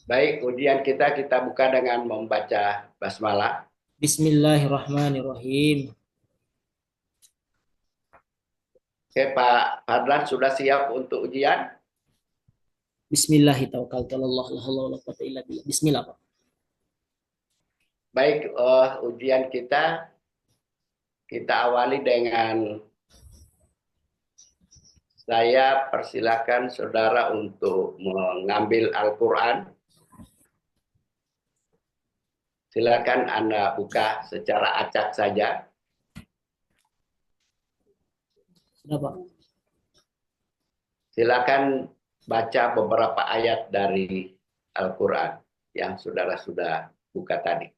Baik, ujian kita buka dengan membaca basmalah. Bismillahirrahmanirrahim. Oke, Pak Fadlan sudah siap untuk ujian? Bismillahirrahmanirrahim. Bismillah, Pak. Baik, ujian kita awali dengan saya persilakan saudara untuk mengambil Al-Quran. Silakan Anda buka secara acak saja. Sudah, Pak. Silakan baca beberapa ayat dari Al-Quran yang saudara sudah buka tadi.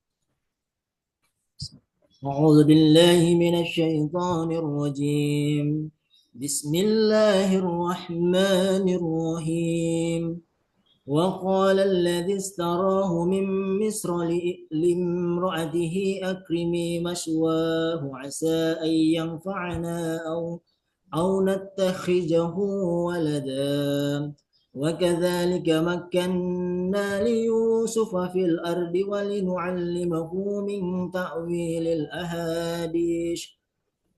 أعوذ بالله من الشيطان الرجيم. بسم الله الرحمن الرحيم. وقال الذي استراه من مصر لامرأته أكرمي مثواه عسى أن ينفعنا أو نتخذه ولدا وكذلك مكنا ليوسف في الأرض ولنعلمه من تأويل الأحاديث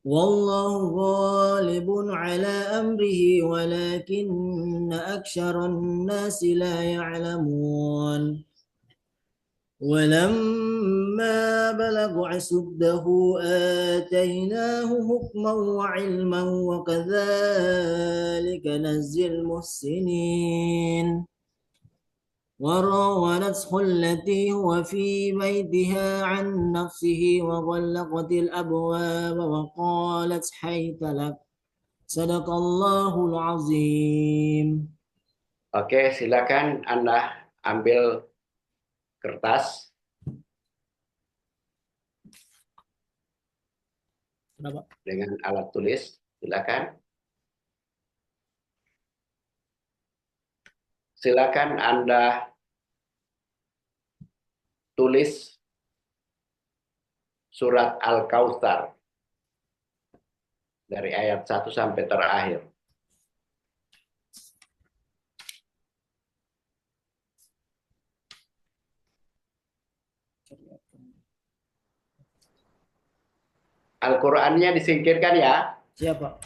والله غالب على أمره ولكن أكثر الناس لا يعلمون ولما بلغ أشده آتيناه حكما وعلما وكذلك نجزي المحسنين وراودته التي هو في بيتها عن نفسه وغلقت الأبواب وقالت حيث لك صدق الله العظيم. Oke, silakan Anda ambil kertas Kenapa? dengan alat tulis. Silakan. Silakan Anda tulis surat Al-Kautsar dari ayat 1 sampai terakhir. Al-Qur'annya disingkirkan ya. Siapa?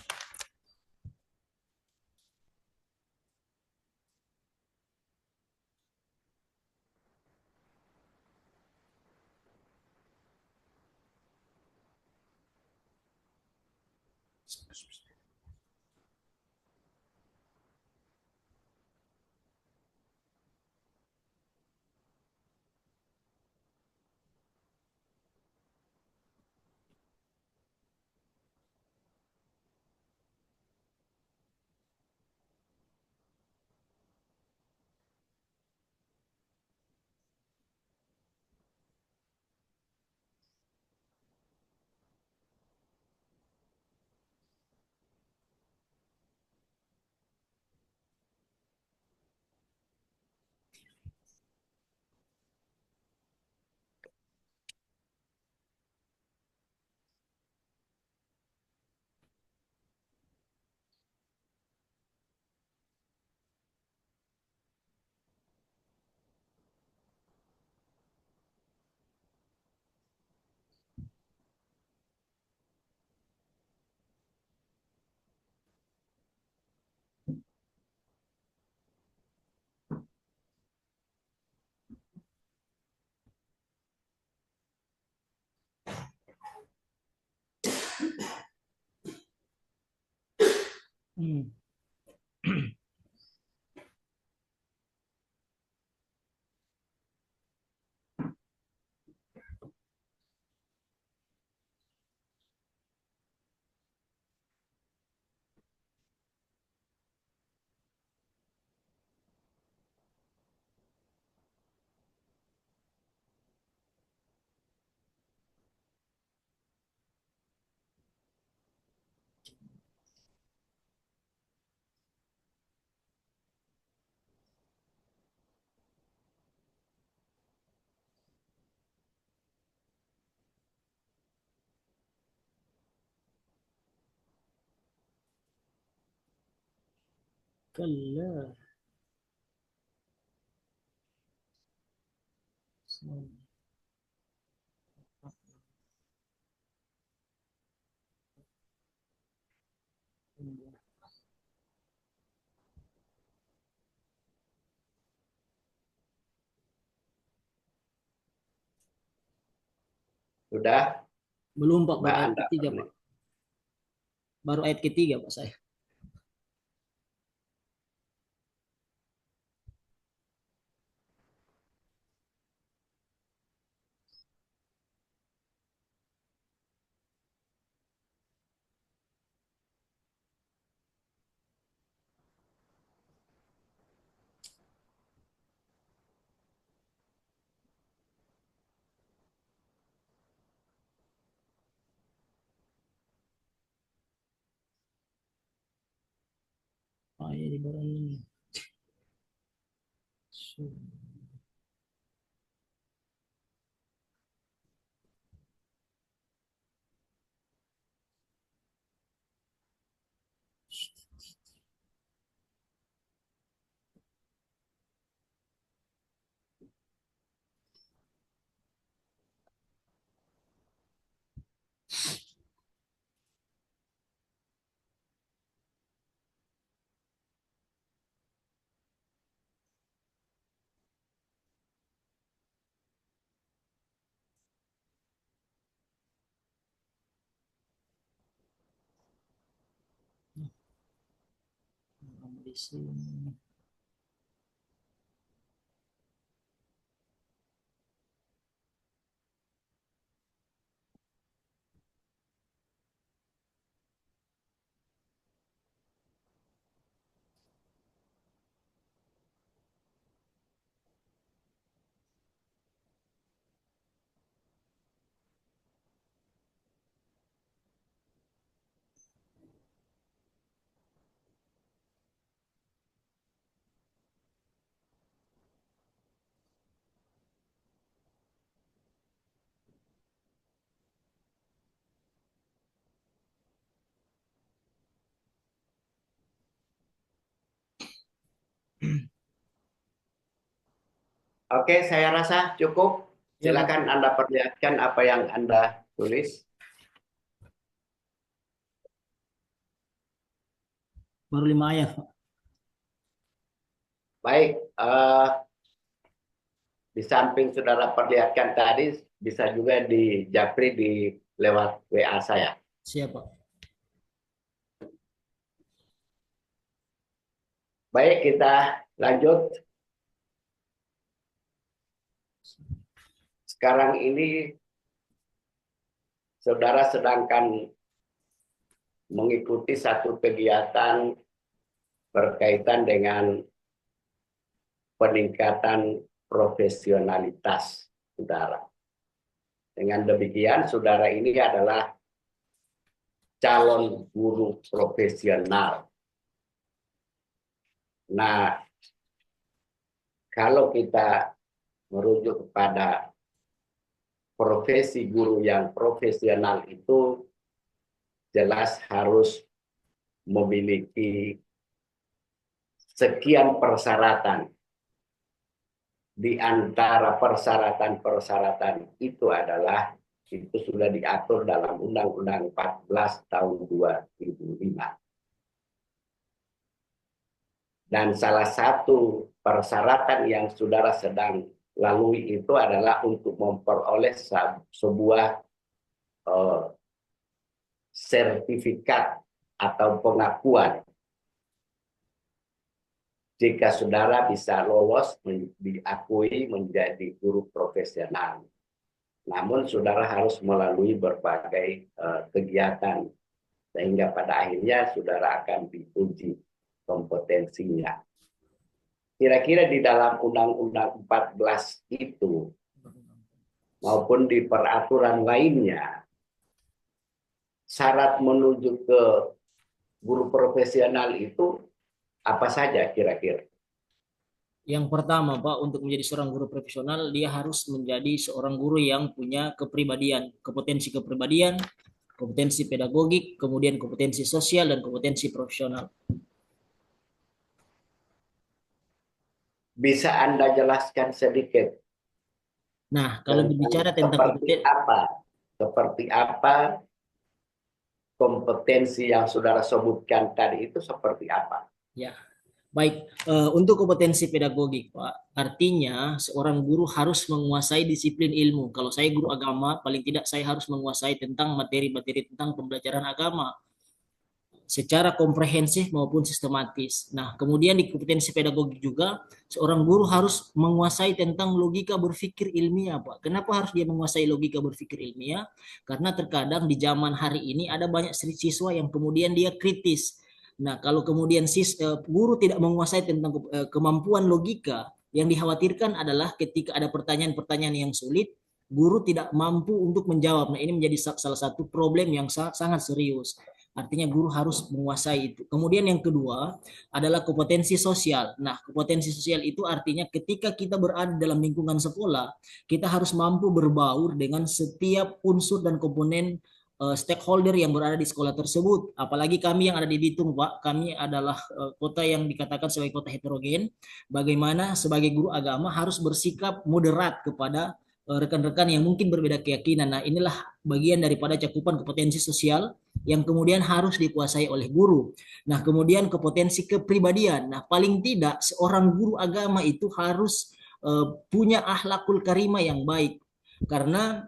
Hmm. كلا. Sudah, Belum Pak, Mbak baru ayat Anda ketiga Pak. perli- Baru ayat ketiga Pak saya. Oh, ya di bawah ini. Di sini. Oke, saya rasa cukup. Ya Pak, Silakan Anda perlihatkan apa yang Anda tulis. baru 5 ayat Pak. Baik, di samping saudara perlihatkan tadi, bisa juga di japri di lewat WA saya. Siap Pak. Baik, kita lanjut. Sekarang ini saudara sedangkan mengikuti satu kegiatan berkaitan dengan peningkatan profesionalitas saudara. Dengan demikian, saudara ini adalah calon guru profesional. Nah, kalau kita merujuk kepada profesi guru yang profesional itu jelas harus memiliki sekian persyaratan. Di antara persyaratan-persyaratan itu adalah itu sudah diatur dalam Undang-Undang 14 tahun 2005. Dan salah satu persyaratan yang saudara sedang lalui itu adalah untuk memperoleh sebuah sertifikat atau pengakuan jika saudara bisa lolos diakui menjadi guru profesional. Namun saudara harus melalui berbagai kegiatan sehingga pada akhirnya saudara akan diuji kompetensinya. Kira-kira di dalam Undang-Undang 14 itu maupun di peraturan lainnya, syarat menuju ke guru profesional itu apa saja kira-kira? Yang pertama Pak, untuk menjadi seorang guru profesional, dia harus menjadi seorang guru yang punya kepribadian, kompetensi kepribadian, kompetensi pedagogik, kemudian kompetensi sosial, dan kompetensi profesional. Bisa Anda jelaskan sedikit Nah, kalau tentang berbicara tentang seperti apa kompetensi yang saudara sebutkan tadi itu seperti apa? ya, baik, untuk kompetensi pedagogik, Pak, artinya seorang guru harus menguasai disiplin ilmu. Kalau saya guru agama, paling tidak saya harus menguasai tentang materi-materi tentang pembelajaran agama secara komprehensif maupun sistematis. Nah, kemudian di kompetensi pedagogik juga seorang guru harus menguasai tentang logika berpikir ilmiah, Pak. Kenapa harus dia menguasai logika berpikir ilmiah? Karena terkadang di zaman hari ini ada banyak siswa yang kemudian dia kritis. Nah, kalau kemudian guru tidak menguasai tentang kemampuan logika, yang dikhawatirkan adalah ketika ada pertanyaan-pertanyaan yang sulit, guru tidak mampu untuk menjawab. Nah, ini menjadi salah satu problem yang sangat serius. Artinya guru harus menguasai itu. Kemudian yang kedua adalah kompetensi sosial. Nah, kompetensi sosial itu artinya ketika kita berada dalam lingkungan sekolah, kita harus mampu berbaur dengan setiap unsur dan komponen stakeholder yang berada di sekolah tersebut. Apalagi kami yang ada di Bitung, Pak, kami adalah kota yang dikatakan sebagai kota heterogen. Bagaimana sebagai guru agama harus bersikap moderat kepada rekan-rekan yang mungkin berbeda keyakinan. Nah, inilah bagian daripada cakupan kompetensi sosial yang kemudian harus dikuasai oleh guru. Nah, kemudian kompetensi kepribadian. Nah, paling tidak seorang guru agama itu harus punya akhlakul karimah yang baik. Karena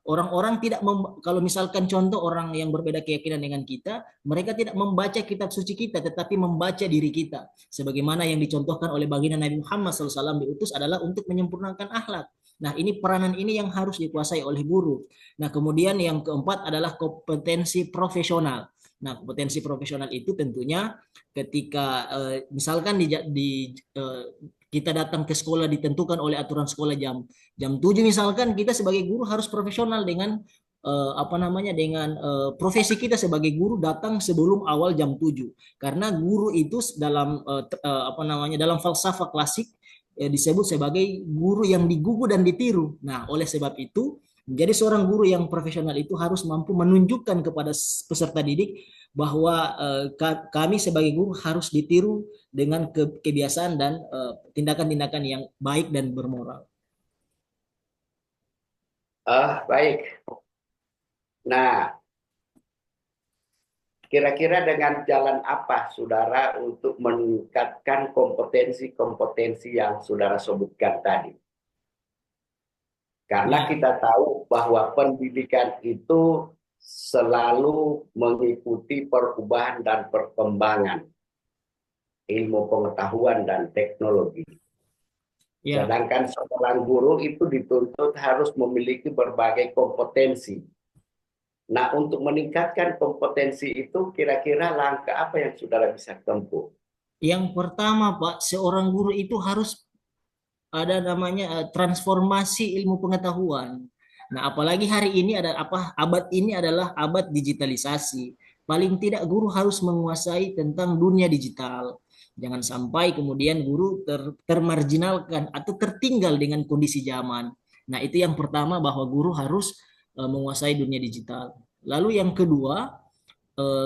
orang-orang tidak kalau misalkan contoh orang yang berbeda keyakinan dengan kita, mereka tidak membaca kitab suci kita, tetapi membaca diri kita. Sebagaimana yang dicontohkan oleh baginda Nabi Muhammad SAW diutus adalah untuk menyempurnakan akhlak. Nah, ini peranan ini yang harus dikuasai oleh guru. Nah, kemudian yang keempat adalah kompetensi profesional. Nah, kompetensi profesional itu tentunya ketika misalkan kita datang ke sekolah ditentukan oleh aturan sekolah jam jam 7 misalkan, kita sebagai guru harus profesional dengan profesi kita sebagai guru datang sebelum awal jam 7. Karena guru itu dalam dalam falsafah klasik disebut sebagai guru yang digugu dan ditiru. Nah, oleh sebab itu, menjadi seorang guru yang profesional itu harus mampu menunjukkan kepada peserta didik bahwa kami sebagai guru harus ditiru dengan kebiasaan dan tindakan-tindakan yang baik dan bermoral. Baik. Nah, kira-kira dengan jalan apa saudara untuk meningkatkan kompetensi-kompetensi yang saudara sebutkan tadi? Karena Ya, kita tahu bahwa pendidikan itu selalu mengikuti perubahan dan perkembangan ilmu pengetahuan dan teknologi. ya. Sedangkan seorang guru itu dituntut harus memiliki berbagai kompetensi. Nah, untuk meningkatkan kompetensi itu, kira-kira langkah apa yang saudara bisa tempuh? Yang pertama, Pak, seorang guru itu harus ada namanya transformasi ilmu pengetahuan. Nah, apalagi hari ini ada abad ini adalah abad digitalisasi. Paling tidak guru harus menguasai tentang dunia digital. Jangan sampai kemudian guru termarginalkan atau tertinggal dengan kondisi zaman. Nah, itu yang pertama bahwa guru harus menguasai dunia digital. Lalu yang kedua,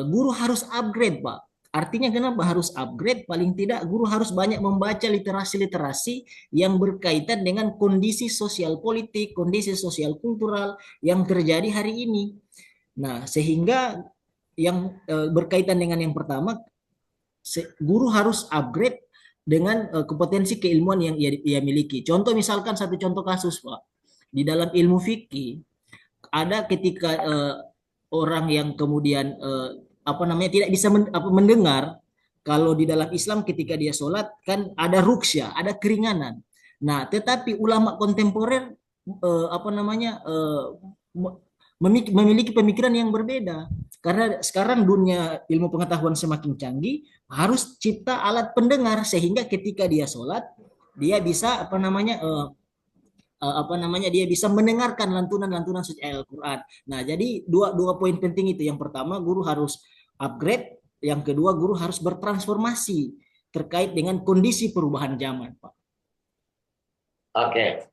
guru harus upgrade, Pak. Artinya kenapa harus upgrade? Paling tidak guru harus banyak membaca literasi-literasi yang berkaitan dengan kondisi sosial politik, kondisi sosial kultural yang terjadi hari ini. Nah, sehingga yang berkaitan dengan yang pertama, guru harus upgrade dengan kompetensi keilmuan yang ia miliki. Contoh misalkan satu contoh kasus, Pak. Di dalam ilmu fikih ada ketika orang yang kemudian tidak bisa mendengar, kalau di dalam Islam ketika dia sholat kan ada ruksya, ada keringanan. Nah, tetapi ulama kontemporer memiliki pemikiran yang berbeda. Karena sekarang dunia ilmu pengetahuan semakin canggih, harus cipta alat pendengar sehingga ketika dia sholat dia bisa dia bisa mendengarkan lantunan-lantunan suci Al-Qur'an. Nah, jadi dua dua poin penting itu. Yang pertama, guru harus upgrade, yang kedua guru harus bertransformasi terkait dengan kondisi perubahan zaman, Pak. Oke.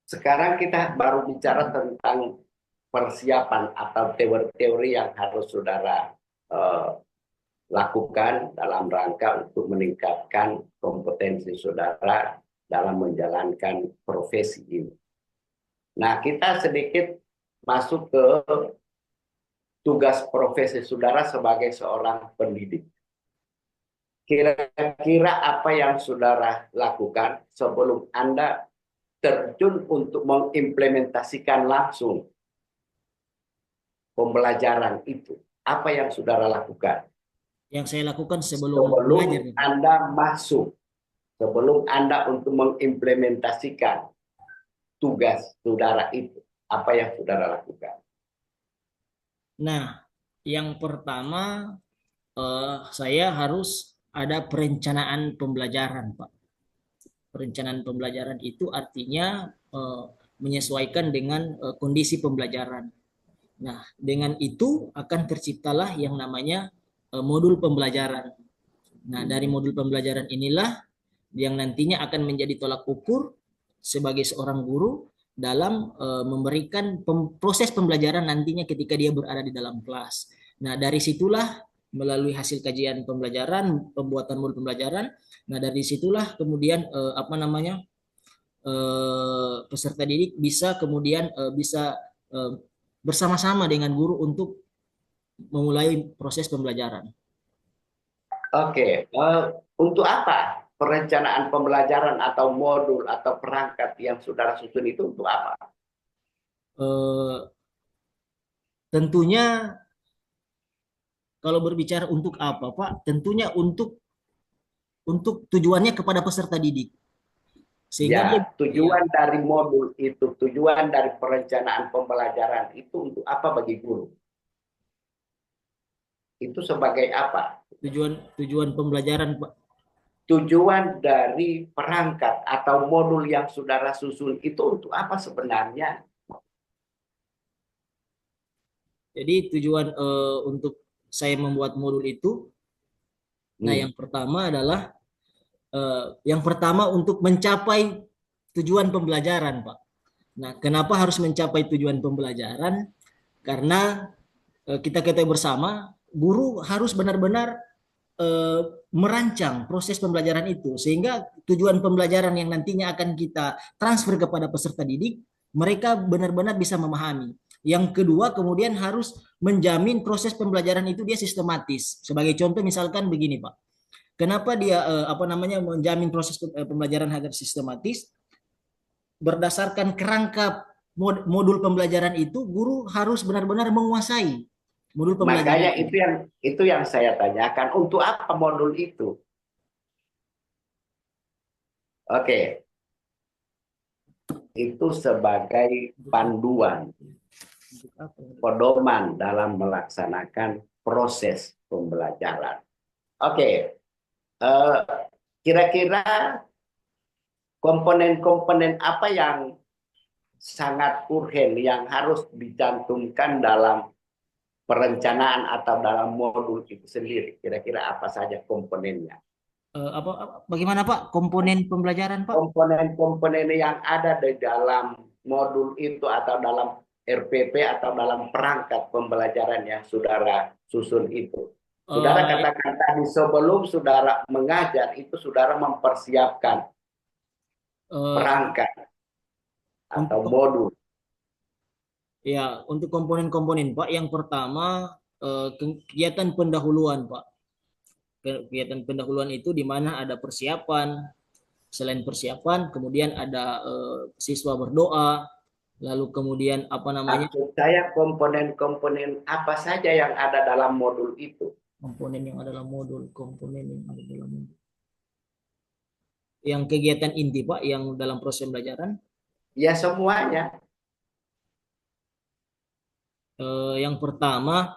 Sekarang kita baru bicara tentang persiapan atau teori-teori yang harus saudara lakukan dalam rangka untuk meningkatkan kompetensi saudara dalam menjalankan profesi ini. Nah, kita sedikit masuk ke tugas profesi saudara sebagai seorang pendidik. Kira-kira apa yang saudara lakukan sebelum Anda terjun untuk mengimplementasikan langsung pembelajaran itu? Apa yang saudara lakukan Yang saya lakukan sebelum belajar, sebelum Anda masuk, sebelum Anda untuk mengimplementasikan tugas saudara itu? Apa yang saudara lakukan? nah, yang pertama saya harus ada perencanaan pembelajaran, Pak. Perencanaan pembelajaran itu artinya menyesuaikan dengan kondisi pembelajaran. Nah, dengan itu akan terciptalah yang namanya modul pembelajaran. Nah, dari modul pembelajaran inilah yang nantinya akan menjadi tolak ukur sebagai seorang guru dalam memberikan proses pembelajaran nantinya ketika dia berada di dalam kelas. Nah, dari situlah melalui hasil kajian pembelajaran, pembuatan modul pembelajaran, nah dari situlah kemudian peserta didik bisa kemudian bisa bersama-sama dengan guru untuk memulai proses pembelajaran. Oke, untuk apa perencanaan pembelajaran atau modul atau perangkat yang saudara susun itu untuk apa? Eh, tentunya kalau berbicara untuk apa, Pak? Tentunya untuk tujuannya kepada peserta didik. Sehingga Ya, dia ya, tujuan dari modul itu, tujuan dari perencanaan pembelajaran itu untuk apa bagi guru? Itu sebagai apa? tujuan tujuan pembelajaran, Pak. Tujuan dari perangkat atau modul yang saudara susun itu untuk apa sebenarnya? Jadi tujuan untuk saya membuat modul itu, nah Hmm. yang pertama untuk mencapai tujuan pembelajaran, Pak. Nah, kenapa harus mencapai tujuan pembelajaran? Karena kita ketahui bersama, guru harus benar-benar eh, merancang proses pembelajaran itu sehingga tujuan pembelajaran yang nantinya akan kita transfer kepada peserta didik, mereka benar-benar bisa memahami. Yang kedua, kemudian harus menjamin proses pembelajaran itu dia sistematis. Sebagai contoh misalkan begini, Pak. Kenapa dia menjamin proses pembelajaran agar sistematis? Berdasarkan kerangka modul pembelajaran itu, guru harus benar-benar menguasai modul Makanya pembelajaran itu. itu yang saya tanyakan, untuk apa modul itu? Oke, itu sebagai panduan, Untuk apa? pedoman dalam melaksanakan proses pembelajaran. Oke, eh, kira-kira komponen-komponen apa yang sangat urgen yang harus dicantumkan dalam perencanaan atau dalam modul itu sendiri? Kira-kira apa saja komponennya? Bagaimana Pak komponen pembelajaran Pak? Komponen-komponen yang ada di dalam modul itu atau dalam RPP atau dalam perangkat pembelajaran yang saudara susun itu. Saudara Eh, katakan tadi sebelum saudara mengajar itu saudara mempersiapkan eh, perangkat atau untuk modul. untuk komponen-komponen Pak, yang pertama kegiatan pendahuluan Pak. Kegiatan pendahuluan itu di mana ada persiapan, selain persiapan kemudian ada siswa berdoa, lalu kemudian Maksud saya komponen-komponen apa saja yang ada dalam modul itu. komponen yang ada dalam modul, komponen yang ada dalam modul. Yang kegiatan inti Pak yang dalam proses pembelajaran, Ya semuanya. yang pertama,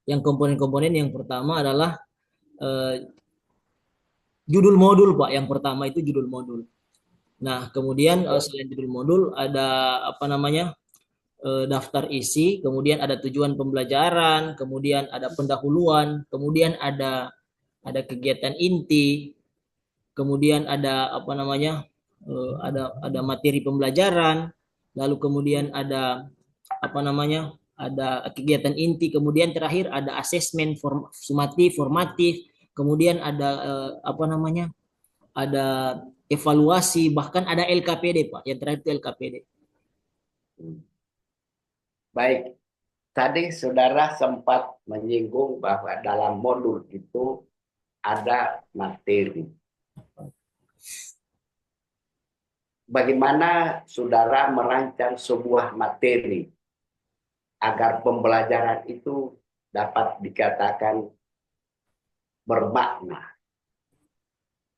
yang komponen-komponen yang pertama adalah eh, judul modul Pak. Yang pertama itu judul modul. Nah, kemudian selain judul modul ada daftar isi, kemudian ada tujuan pembelajaran, kemudian ada pendahuluan, kemudian ada kegiatan inti, kemudian ada ada materi pembelajaran, lalu kemudian ada apa namanya ada kegiatan inti, kemudian terakhir ada asesmen sumatif, formatif, kemudian ada apa namanya, ada evaluasi, bahkan ada LKPD Pak. Yang terakhir itu LKPD. Baik, tadi saudara sempat menyinggung bahwa dalam modul itu ada materi. Bagaimana saudara merancang sebuah materi agar pembelajaran itu dapat dikatakan bermakna?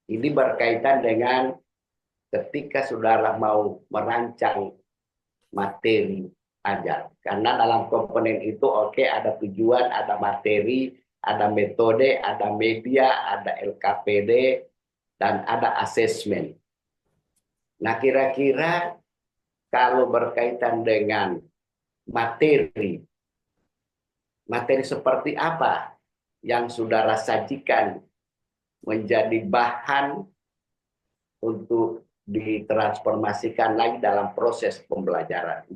Ini berkaitan dengan ketika saudara mau merancang materi ajar. Karena dalam komponen itu ada tujuan, ada materi, ada metode, ada media, ada LKPD, dan ada asesmen. Nah, kira-kira kalau berkaitan dengan materi, materi seperti apa yang saudara sajikan menjadi bahan untuk ditransformasikan lagi dalam proses pembelajaran?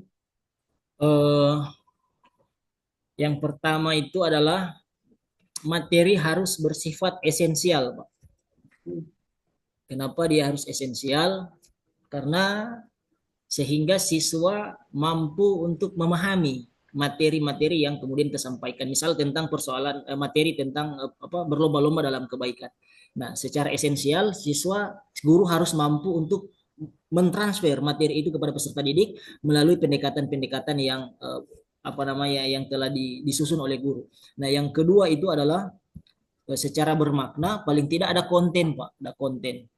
Eh, yang pertama itu adalah materi harus bersifat esensial, Pak. Kenapa dia harus esensial? Karena sehingga siswa mampu untuk memahami materi-materi yang kemudian tersampaikan. Misal tentang persoalan materi tentang apa berlomba-lomba dalam kebaikan. Nah, secara esensial siswa guru harus mampu untuk mentransfer materi itu kepada peserta didik melalui pendekatan-pendekatan yang apa namanya yang telah disusun oleh guru. Nah, yang kedua itu adalah secara bermakna paling tidak ada konten Pak, ada konten.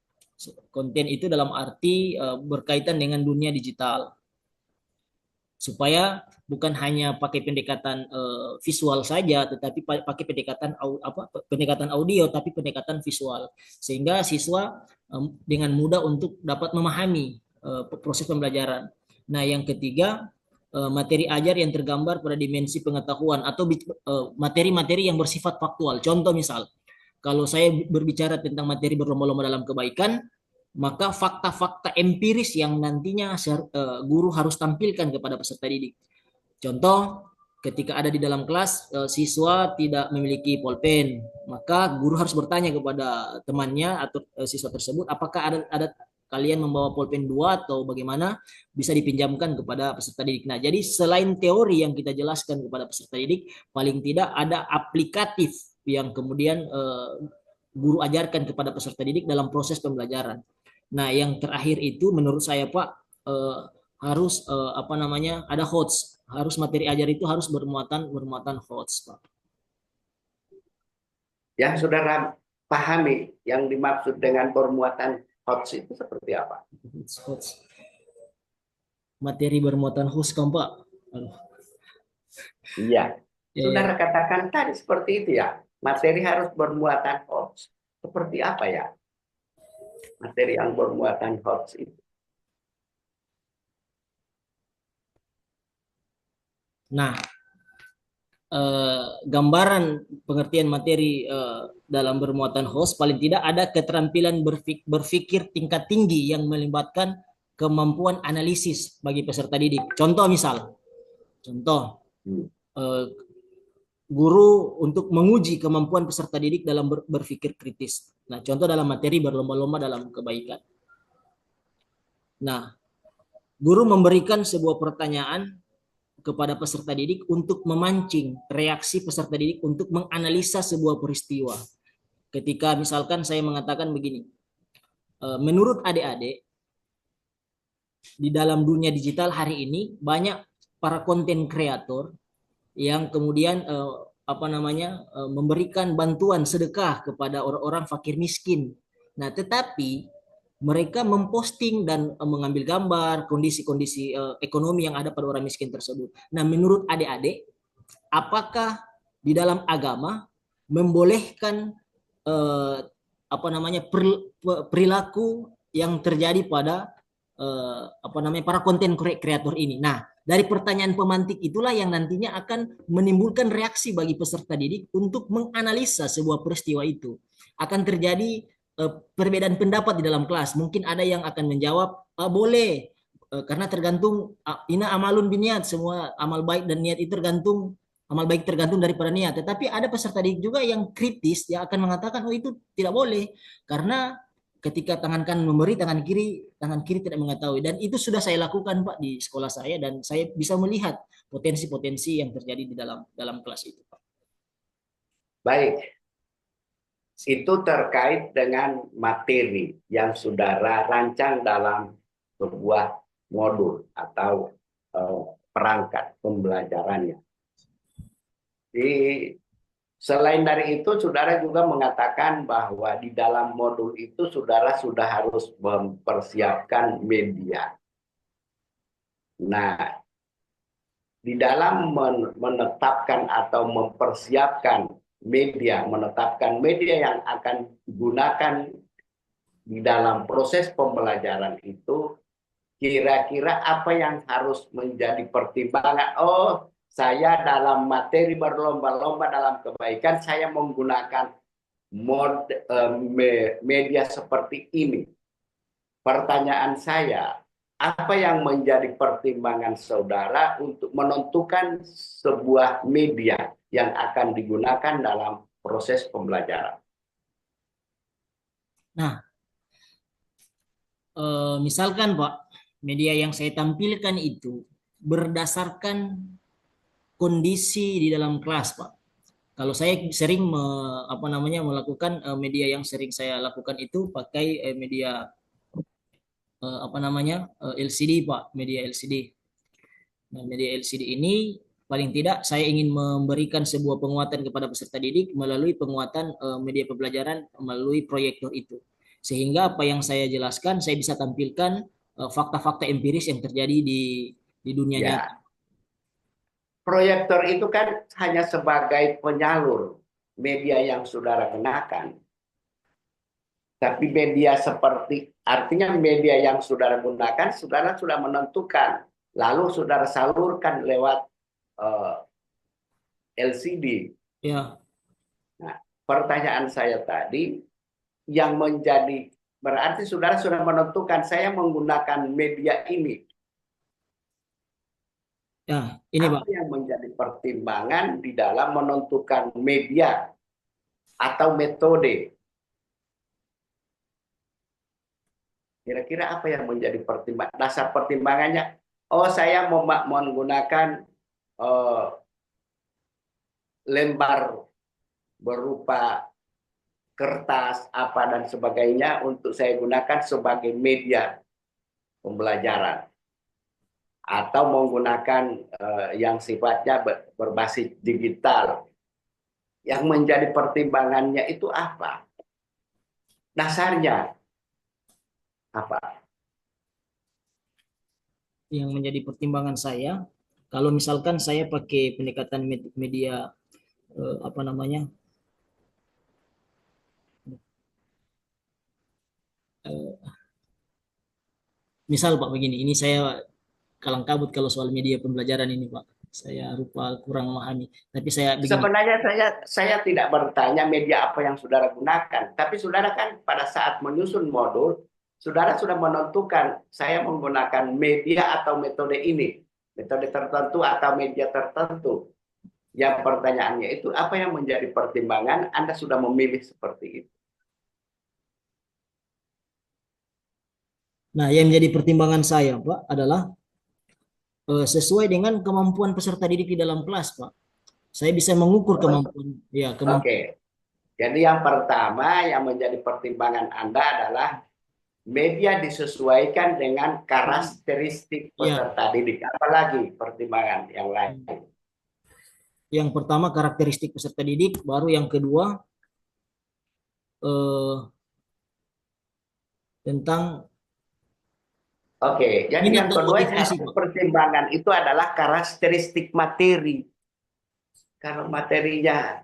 Konten itu dalam arti berkaitan dengan dunia digital. Supaya bukan hanya pakai pendekatan visual saja, tetapi pakai pendekatan audio, tapi pendekatan visual, sehingga siswa dengan mudah untuk dapat memahami proses pembelajaran. Nah, yang ketiga, materi ajar yang tergambar pada dimensi pengetahuan atau materi-materi yang bersifat faktual. Contoh misal, kalau saya berbicara tentang materi berlomba-lomba dalam kebaikan, maka fakta-fakta empiris yang nantinya guru harus tampilkan kepada peserta didik. Contoh, ketika ada di dalam kelas siswa tidak memiliki pulpen, maka guru harus bertanya kepada temannya atau siswa tersebut, apakah ada kalian membawa pulpen 2 atau bagaimana, bisa dipinjamkan kepada peserta didik. Nah, jadi selain teori yang kita jelaskan kepada peserta didik, paling tidak ada aplikatif yang kemudian guru ajarkan kepada peserta didik dalam proses pembelajaran. Nah, yang terakhir itu menurut saya Pak harus apa namanya ada HOTS, harus materi ajar itu harus bermuatan HOTS Pak. Yang saudara pahami yang dimaksud dengan bermuatan HOTS itu seperti apa? HOTS. Materi bermuatan HOTS kan Pak? Iya, saudara katakan tadi seperti itu ya. Materi harus bermuatan HOTS. Seperti apa ya? Materi yang bermuatan HOTS itu. Nah, gambaran pengertian materi dalam bermuatan HOTS paling tidak ada keterampilan berpikir tingkat tinggi yang melibatkan kemampuan analisis bagi peserta didik. Contoh misal, guru untuk menguji kemampuan peserta didik dalam berpikir kritis. Nah, contoh dalam materi berlomba-lomba dalam kebaikan. Nah, guru memberikan sebuah pertanyaan kepada peserta didik untuk memancing reaksi peserta didik untuk menganalisa sebuah peristiwa. Ketika misalkan saya mengatakan begini, menurut adik-adik, di dalam dunia digital hari ini banyak para konten kreator yang kemudian apa namanya memberikan bantuan sedekah kepada orang-orang fakir miskin. Nah, tetapi mereka memposting dan mengambil gambar kondisi-kondisi ekonomi yang ada pada orang miskin tersebut. Nah, menurut adik-adik, apakah di dalam agama membolehkan apa namanya perilaku yang terjadi pada apa namanya para konten kreator ini? Nah, dari pertanyaan pemantik itulah yang nantinya akan menimbulkan reaksi bagi peserta didik untuk menganalisa sebuah peristiwa itu. Akan terjadi perbedaan pendapat di dalam kelas. Mungkin ada yang akan menjawab boleh karena tergantung ina amalun biniat, semua amal baik dan niat itu tergantung, amal baik tergantung daripada niat. Tetapi ada peserta didik juga yang kritis, yang akan mengatakan oh itu tidak boleh karena ketika tangan kanan memberi, tangan kiri tidak mengetahui. Dan itu sudah saya lakukan Pak di sekolah saya, dan saya bisa melihat potensi-potensi yang terjadi di dalam dalam kelas itu Pak. Baik, itu terkait dengan materi yang saudara rancang dalam sebuah modul atau perangkat pembelajarannya. Di Selain dari itu, saudara juga mengatakan bahwa di dalam modul itu saudara sudah harus mempersiapkan media. Nah, di dalam menetapkan atau mempersiapkan media, menetapkan media yang akan digunakan di dalam proses pembelajaran itu, kira-kira apa yang harus menjadi pertimbangan? Oh, saya dalam materi berlomba-lomba dalam kebaikan, saya menggunakan media seperti ini. Pertanyaan saya, apa yang menjadi pertimbangan saudara untuk menentukan sebuah media yang akan digunakan dalam proses pembelajaran? Nah, misalkan Pak, media yang saya tampilkan itu berdasarkan kondisi di dalam kelas Pak. Kalau saya sering melakukan media yang sering saya lakukan itu pakai media LCD Pak, media LCD. Nah, media LCD ini paling tidak saya ingin memberikan sebuah penguatan kepada peserta didik melalui penguatan media pembelajaran melalui proyektor itu. Sehingga apa yang saya jelaskan saya bisa tampilkan fakta-fakta empiris yang terjadi di dunia nyata. Ya, proyektor itu kan hanya sebagai penyalur media yang saudara gunakan. Tapi media seperti, artinya media yang saudara gunakan, saudara sudah menentukan. Lalu saudara salurkan lewat LCD. Ya, Nah, pertanyaan saya tadi, yang menjadi, berarti saudara sudah menentukan, saya menggunakan media ini. ya ini Pak. Apa yang menjadi pertimbangan di dalam menentukan media atau metode? Kira-kira apa yang menjadi pertimbangan? Dasar pertimbangannya, oh saya mau menggunakan lembar berupa kertas apa dan sebagainya untuk saya gunakan sebagai media pembelajaran, atau menggunakan yang sifatnya berbasis digital. Yang menjadi pertimbangannya itu apa? Dasarnya apa? Yang menjadi pertimbangan saya, kalau misalkan saya pakai pendekatan media eh, apa namanya eh, misal Pak begini, ini saya kalang kabut kalau soal media pembelajaran ini Pak, saya rupa kurang memahami, tapi saya begini. Sebenarnya saya tidak bertanya media apa yang saudara gunakan, tapi saudara kan pada saat menyusun modul, saudara sudah menentukan saya menggunakan media atau metode ini, metode tertentu atau media tertentu. Yang pertanyaannya itu apa yang menjadi pertimbangan Anda sudah memilih seperti itu? Nah, yang menjadi pertimbangan saya Pak adalah sesuai dengan kemampuan peserta didik di dalam kelas Pak, saya bisa mengukur kemampuan, ya kemampuan. Oke, jadi yang pertama yang menjadi pertimbangan Anda adalah media disesuaikan dengan karakteristik Ya, peserta didik. Apalagi pertimbangan yang lain? yang pertama karakteristik peserta didik, baru yang kedua eh, tentang Oke, jadi minat yang dan kedua yang motivasi harus Pak. pertimbangan itu adalah karakteristik materi. Kalau materinya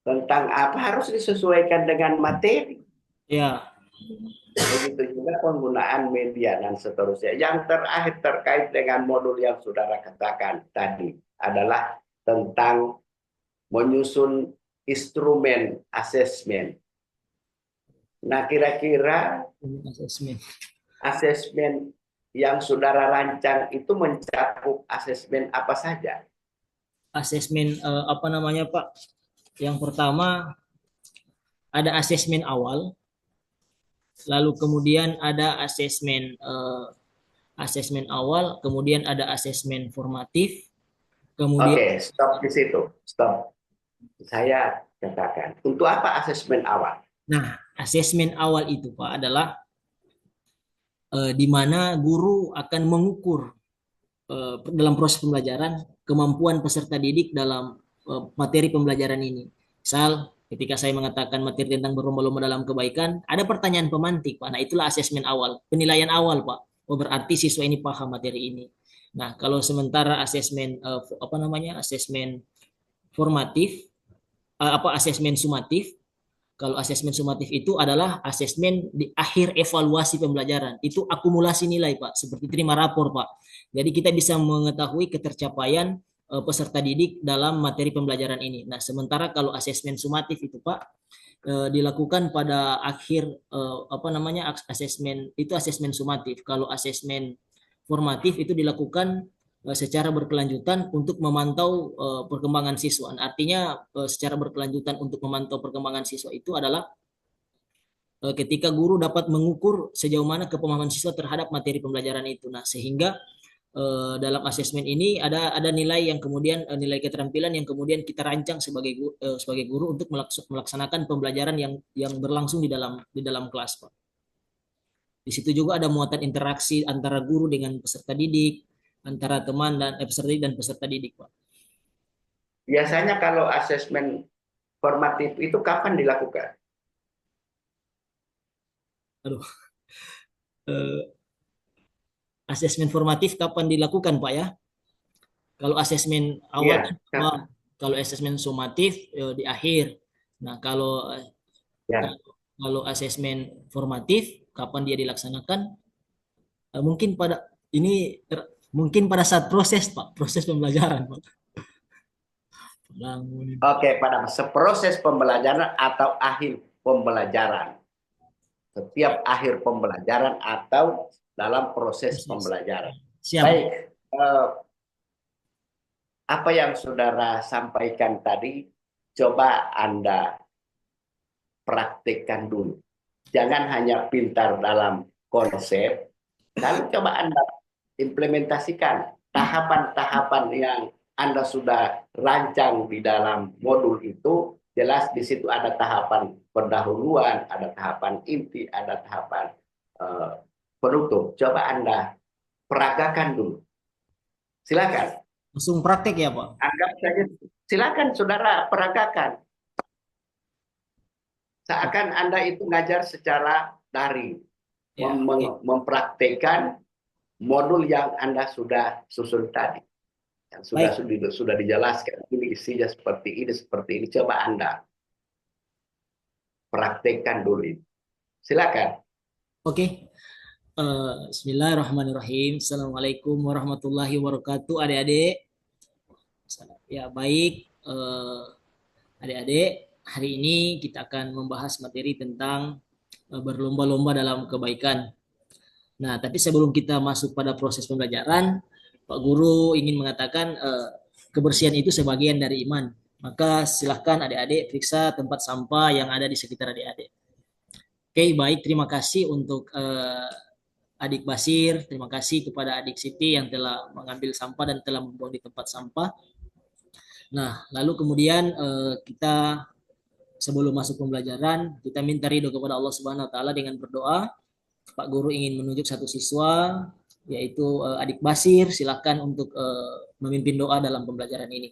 tentang apa harus disesuaikan dengan materi. Ya, Begitu juga penggunaan media dan seterusnya. Yang terakhir terkait dengan modul yang saudara katakan tadi adalah tentang menyusun instrumen asesmen. Nah, kira-kira asesmen. asesmen yang saudara rancang itu mencakup asesmen apa saja? Asesmen apa namanya Pak? Yang pertama ada asesmen awal, lalu kemudian ada asesmen awal, kemudian ada asesmen formatif, kemudian Oke, stop di situ. Stop. Saya katakan, untuk apa asesmen awal? nah, asesmen awal itu Pak adalah di mana guru akan mengukur dalam proses pembelajaran kemampuan peserta didik dalam materi pembelajaran ini. Misal, ketika saya mengatakan materi tentang berlomba-lomba dalam kebaikan, ada pertanyaan pemantik, Pak. Nah, itulah asesmen awal, penilaian awal, Pak. Oh, berarti siswa ini paham materi ini. Nah, kalau sementara asesmen apa namanya? Asesmen formatif, apa asesmen sumatif, kalau asesmen sumatif itu adalah asesmen di akhir evaluasi pembelajaran. Itu akumulasi nilai, Pak, seperti terima rapor, Pak. Jadi kita bisa mengetahui ketercapaian peserta didik dalam materi pembelajaran ini. Nah, sementara kalau asesmen sumatif itu, Pak, dilakukan pada akhir apa namanya asesmen itu asesmen sumatif. Kalau asesmen formatif itu dilakukan secara berkelanjutan untuk memantau perkembangan siswa. Artinya secara berkelanjutan untuk memantau perkembangan siswa itu adalah ketika guru dapat mengukur sejauh mana kepemahaman siswa terhadap materi pembelajaran itu. Nah, sehingga dalam asesmen ini ada nilai yang kemudian nilai keterampilan yang kemudian kita rancang sebagai guru untuk melaksanakan pembelajaran yang berlangsung di dalam kelas, Pak. Di situ juga ada muatan interaksi antara guru dengan peserta didik, antara teman dan peserta didik dan peserta didik, Pak. Biasanya kalau asesmen formatif itu kapan dilakukan? Aduh, eh, asesmen formatif kapan dilakukan, Pak ya? Kalau asesmen awal kan Iya, awal, kalau asesmen sumatif di akhir. Nah, ya. kalau asesmen formatif kapan dia dilaksanakan? Mungkin mungkin pada saat proses, Pak, proses pembelajaran, Pak. Bangun. Oke, pada seproses pembelajaran atau akhir pembelajaran. Setiap akhir pembelajaran atau dalam proses Proses. pembelajaran. Siap. Baik, apa yang saudara sampaikan tadi, coba Anda praktikkan dulu. Jangan hanya pintar dalam konsep, lalu coba Anda implementasikan tahapan-tahapan yang Anda sudah rancang di dalam modul itu. Jelas di situ ada tahapan pendahuluan, ada tahapan inti, ada tahapan eh, penutup. Coba Anda peragakan dulu. Silakan. Langsung praktek ya, Pak. Anggap saja, silakan saudara peragakan. Seakan Anda itu ngajar secara daring, Ya, oke. mempraktekkan modul yang Anda sudah susun tadi, yang sudah Baik. sudah dijelaskan. Ini isinya seperti ini. Coba Anda praktekkan dulu. Silakan. Oke. Bismillahirrahmanirrahim. Assalamualaikum warahmatullahi wabarakatuh, adik-adik. Ya, baik. Adik-adik, hari ini kita akan membahas materi tentang berlomba-lomba dalam kebaikan. Nah, tapi sebelum kita masuk pada proses pembelajaran, Pak Guru ingin mengatakan kebersihan itu sebagian dari iman. Maka silahkan adik-adik periksa tempat sampah yang ada di sekitar adik-adik. Oke, baik. Terima kasih untuk Adik Basir. Terima kasih kepada Adik Siti yang telah mengambil sampah dan telah membuang di tempat sampah. Nah, lalu kemudian kita sebelum masuk pembelajaran, kita minta ridho kepada Allah Subhanahu wa taala dengan berdoa. Pak Guru ingin menunjuk satu siswa yaitu Adik Basir, silakan untuk memimpin doa dalam pembelajaran ini.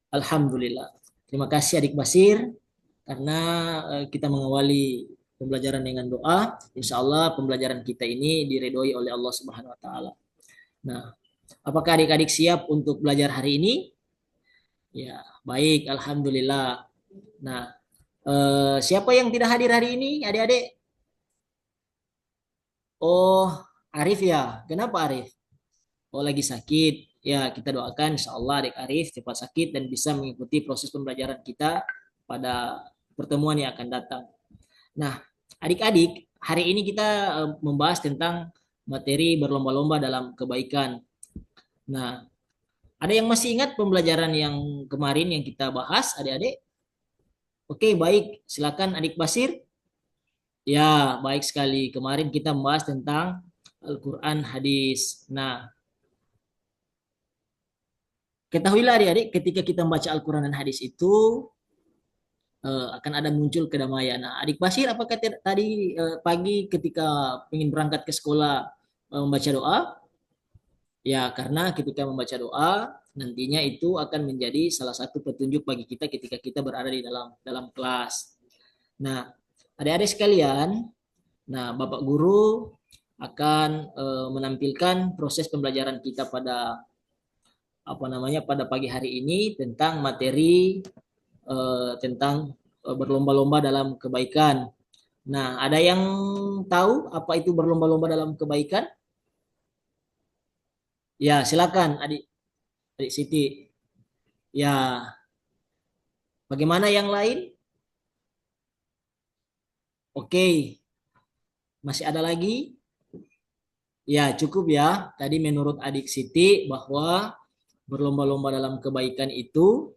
Alhamdulillah. Terima kasih Adik Basir karena kita mengawali pembelajaran dengan doa. Insya Allah pembelajaran kita ini diridhoi oleh Allah Subhanahu Wa Taala. Nah, apakah adik-adik siap untuk belajar hari ini? Ya, baik. Alhamdulillah. Nah, siapa yang tidak hadir hari ini, adik-adik? Oh, Arif ya. Kenapa Arif? Oh, lagi sakit. Ya, kita doakan insya Allah adik Arif cepat sakit dan bisa mengikuti proses pembelajaran kita pada pertemuan yang akan datang. Nah, adik-adik, hari ini kita membahas tentang materi berlomba-lomba dalam kebaikan. Nah, ada yang masih ingat pembelajaran yang kemarin yang kita bahas, adik-adik? Oke, baik. Silakan Adik Basir. Ya, baik sekali. Kemarin kita membahas tentang Al-Quran hadis. Nah, ketahuilah adik-adik, ketika kita membaca Al-Quran dan hadis itu akan ada muncul kedamaian. Nah, Adik Basir, apakah tadi pagi ketika ingin berangkat ke sekolah membaca doa? Ya, karena ketika membaca doa, nantinya itu akan menjadi salah satu petunjuk bagi kita ketika kita berada di dalam dalam kelas. Nah, adik-adik sekalian, nah Bapak Guru akan menampilkan proses pembelajaran kita pada pada pagi hari ini tentang materi tentang berlomba-lomba dalam kebaikan. Nah, ada yang tahu apa itu berlomba-lomba dalam kebaikan? Ya, silakan Adik Adik Siti. Ya, bagaimana yang lain? Oke, masih ada lagi? Ya, cukup ya. Tadi menurut Adik Siti bahwa berlomba-lomba dalam kebaikan itu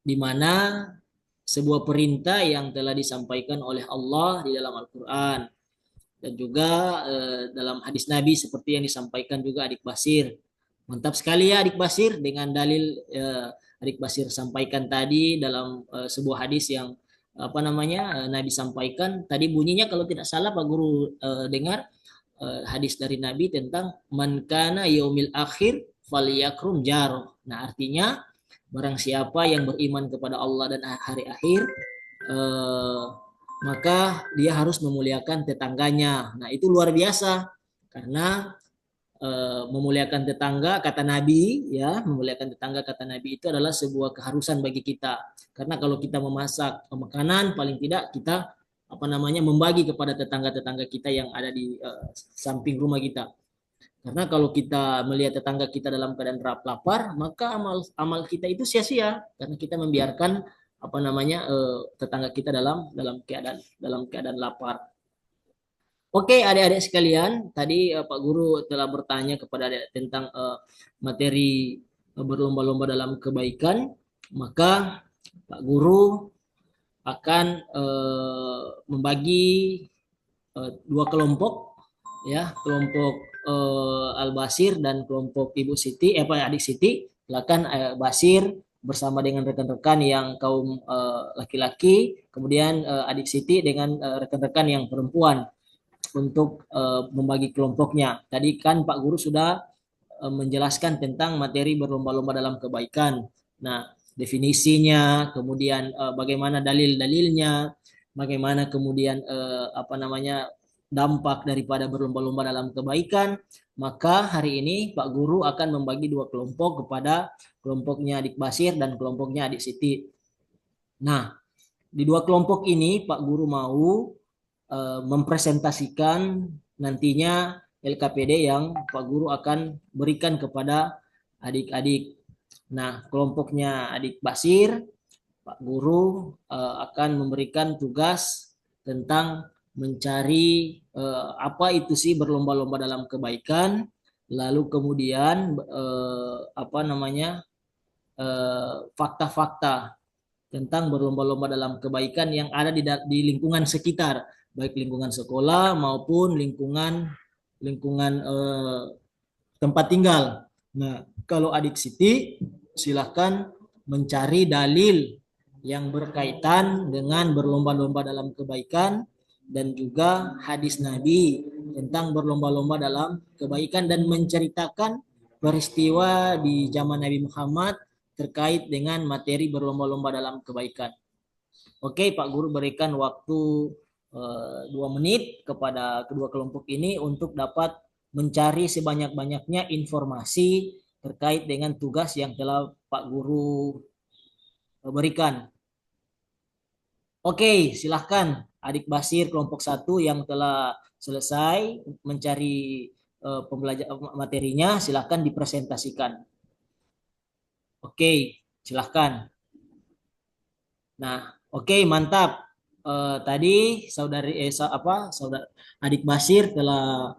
di mana sebuah perintah yang telah disampaikan oleh Allah di dalam Al-Quran dan juga dalam hadis Nabi seperti yang disampaikan juga Adik Basir. Mantap sekali ya Adik Basir dengan dalil Adik Basir sampaikan tadi dalam sebuah hadis yang Nabi sampaikan tadi bunyinya kalau tidak salah Pak Guru dengar hadis dari Nabi tentang man kana yaumil akhir falyakrum jaro. Nah, artinya barang siapa yang beriman kepada Allah dan hari akhir eh, maka dia harus memuliakan tetangganya. Nah, itu luar biasa karena memuliakan tetangga kata Nabi ya, memuliakan tetangga kata Nabi itu adalah sebuah keharusan bagi kita. Karena kalau kita memasak makanan paling tidak kita membagi kepada tetangga-tetangga kita yang ada di samping rumah kita. Karena kalau kita melihat tetangga kita dalam keadaan lapar, maka amal kita itu sia-sia karena kita membiarkan tetangga kita dalam keadaan lapar. Oke, adik-adik sekalian, tadi Pak Guru telah bertanya kepada adik tentang materi berlomba-lomba dalam kebaikan, maka Pak Guru akan membagi dua kelompok, ya, kelompok Al-Basir dan kelompok Ibu Siti, Adik Siti. Silakan Basir bersama dengan rekan-rekan yang kaum laki-laki, kemudian Adik Siti dengan rekan-rekan yang perempuan untuk membagi kelompoknya. Tadi kan Pak Guru sudah menjelaskan tentang materi berlomba-lomba dalam kebaikan. Nah, definisinya, kemudian bagaimana dalil-dalilnya, bagaimana kemudian dampak daripada berlomba-lomba dalam kebaikan. Maka hari ini Pak Guru akan membagi dua kelompok kepada kelompoknya Adik Basir dan kelompoknya Adik Siti. Nah, di dua kelompok ini Pak Guru mau mempresentasikan nantinya LKPD yang Pak Guru akan berikan kepada adik-adik. Nah, kelompoknya Adik Basir, Pak Guru akan memberikan tugas tentang mencari apa itu sih berlomba-lomba dalam kebaikan, lalu kemudian fakta-fakta tentang berlomba-lomba dalam kebaikan yang ada di lingkungan sekitar, baik lingkungan sekolah maupun lingkungan lingkungan tempat tinggal. Nah, kalau Adik Siti silahkan mencari dalil yang berkaitan dengan berlomba-lomba dalam kebaikan dan juga hadis Nabi tentang berlomba-lomba dalam kebaikan dan menceritakan peristiwa di zaman Nabi Muhammad terkait dengan materi berlomba-lomba dalam kebaikan. Oke, Pak Guru berikan waktu 2 menit kepada kedua kelompok ini untuk dapat mencari sebanyak-banyaknya informasi terkait dengan tugas yang telah Pak Guru berikan. Oke, silahkan Adik Basir kelompok 1 yang telah selesai mencari materinya, silahkan dipresentasikan. Oke, silahkan. Nah, oke, mantap. Tadi saudara Adik Basir telah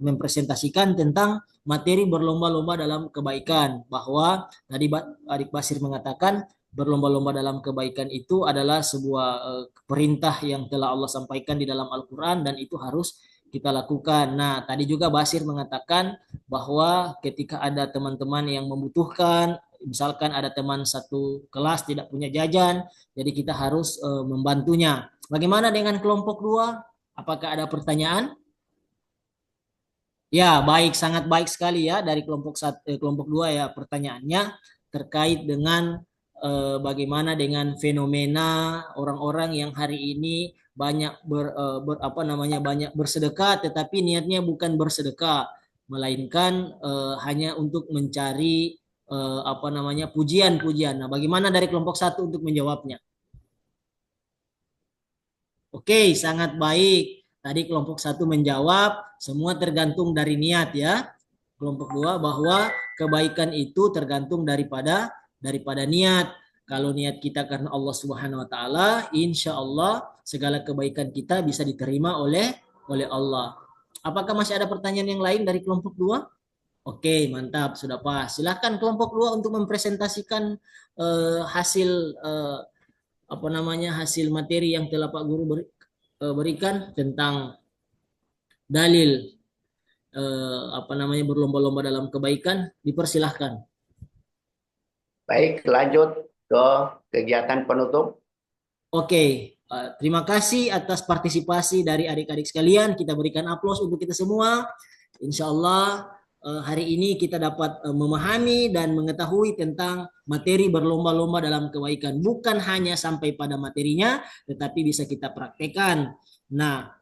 mempresentasikan tentang materi berlomba-lomba dalam kebaikan, bahwa tadi Adik Basir mengatakan berlomba-lomba dalam kebaikan itu adalah sebuah perintah yang telah Allah sampaikan di dalam Al-Quran dan itu harus kita lakukan. Nah, tadi juga Basir mengatakan bahwa ketika ada teman-teman yang membutuhkan, misalkan ada teman satu kelas tidak punya jajan, jadi kita harus membantunya. Bagaimana dengan kelompok dua? Apakah ada pertanyaan? Ya, baik, sangat baik sekali ya dari kelompok dua ya pertanyaannya terkait dengan bagaimana dengan fenomena orang-orang yang hari ini banyak apa namanya banyak bersedekah, tetapi niatnya bukan bersedekah, melainkan hanya untuk mencari apa namanya pujian-pujian. Nah, bagaimana dari kelompok satu untuk menjawabnya? Oke, sangat baik. Tadi kelompok satu menjawab, semua tergantung dari niat ya. Kelompok dua bahwa kebaikan itu tergantung daripada niat. Kalau niat kita karena Allah Subhanahu Wa Taala, insya Allah segala kebaikan kita bisa diterima oleh Allah. Apakah masih ada pertanyaan yang lain dari kelompok dua? Oke, mantap, sudah pas. Silahkan kelompok dua untuk mempresentasikan hasil apa namanya hasil materi yang telah Pak Guru berikan tentang dalil apa namanya berlomba-lomba dalam kebaikan. Dipersilahkan. Baik, lanjut ke kegiatan penutup. Oke, terima kasih atas partisipasi dari adik-adik sekalian. Kita berikan aplaus untuk kita semua. Insya Allah hari ini kita dapat memahami dan mengetahui tentang materi berlomba-lomba dalam kebaikan. Bukan hanya sampai pada materinya, tetapi bisa kita praktekkan. Nah,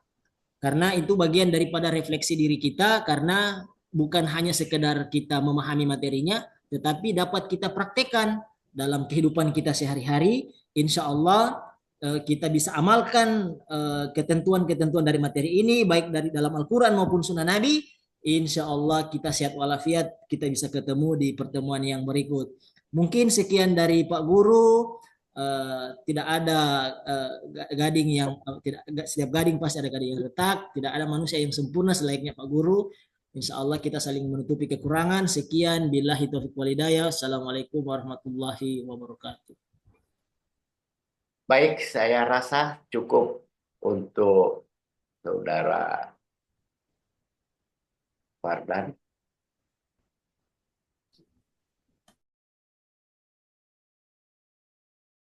karena itu bagian daripada refleksi diri kita, karena bukan hanya sekedar kita memahami materinya, tetapi dapat kita praktekkan dalam kehidupan kita sehari-hari. Insya Allah kita bisa amalkan ketentuan-ketentuan dari materi ini, baik dari dalam Al-Quran maupun Sunnah Nabi. Insya Allah kita sehat walafiat, kita bisa ketemu di pertemuan yang berikut. Mungkin sekian dari Pak Guru. Tidak ada gading yang tidak setiap gading pasti ada gading yang retak, tidak ada manusia yang sempurna selayaknya Pak Guru. Insya Allah kita saling menutupi kekurangan. Sekian, billahi taufiq walhidayah. Assalamualaikum warahmatullahi wabarakatuh. Baik, saya rasa cukup untuk Saudara Fardan.